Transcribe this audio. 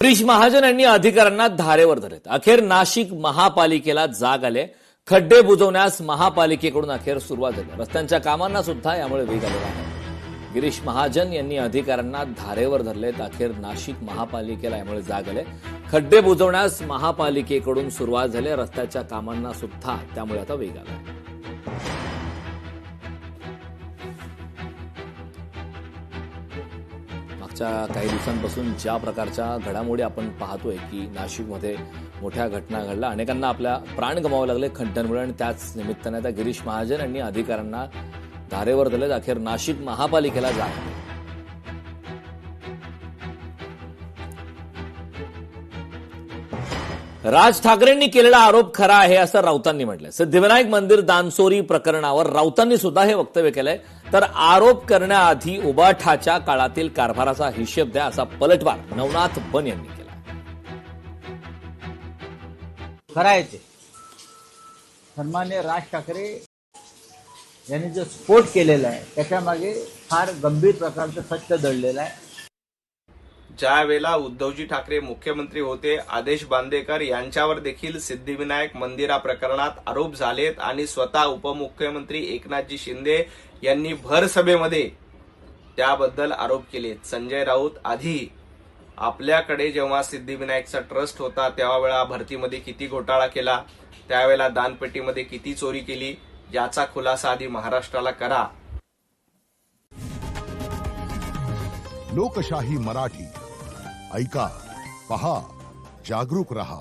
गिरीश महाजन यांनी अधिकाऱ्यांना धारेवर धरलेत. अखेर नाशिक महापालिकेला जाग आले. खड्डे बुजवण्यास महापालिकेकडून अखेर सुरुवात झाली. रस्त्यांच्या कामांना सुद्धा यामुळे वेग आलेला आहे. गिरीश महाजन यांनी अधिकाऱ्यांना धारेवर धरलेत. अखेर नाशिक महापालिकेला यामुळे जाग आले. खड्डे बुजवण्यास महापालिकेकडून सुरुवात झाली. रस्त्याच्या कामांना सुद्धा त्यामुळे आता वेग आला आहे. मागच्या काही दिवसांपासून ज्या प्रकारच्या घडामोडी आपण पाहतोय की नाशिकमध्ये मोठ्या घटना घडल्या, अनेकांना आपल्या प्राण गमावे लागले खड्ड्यांमुळे, आणि त्याच निमित्ताने आता गिरीश महाजन यांनी अधिकाऱ्यांना धारेवर धरलेत. अखेर नाशिक महापालिकेला जाग आली. राज ठाकरेंनी केलेला आरोप खरा आहे असं राऊतांनी म्हटलंय. सिद्धिविनायक मंदिर दानचोरी प्रकरणावर राऊतांनी सुद्धा हे वक्तव्य केलंय. तर आरोप करण्याआधी उबाठाच्या काळातील कारभाराचा हिशेब द्या असा पलटवार नवनाथ बन यांनी केला. करायचे सन्माननीय राज ठाकरे यांनी जो स्फोट केलेला आहे त्याच्यामागे फार गंभीर प्रकारचं सत्य दडलेलं आहे. ज्या वेळेला उद्धवजी ठाकरे मुख्यमंत्री होते, आदेश बांदेकर यांच्यावर देखील सिद्धिविनायक मंदिरा प्रकरणात आरोप झालेत आणि स्वतः उपमुख्यमंत्री एकनाथजी शिंदे यांनी भर सभेमध्ये त्याबद्दल आरोप केलेत. संजय राऊत आधी आपल्याकडे जेव्हा सिद्धिविनायकचा ट्रस्ट होता त्यावेळेला भरतीमध्ये किती घोटाळा केला, त्यावेळेला दानपेटीमध्ये किती चोरी केली, याचा खुलासा आधी महाराष्ट्राला करा. लोकशाही मराठी ऐका, पहा, जागरूक रहा.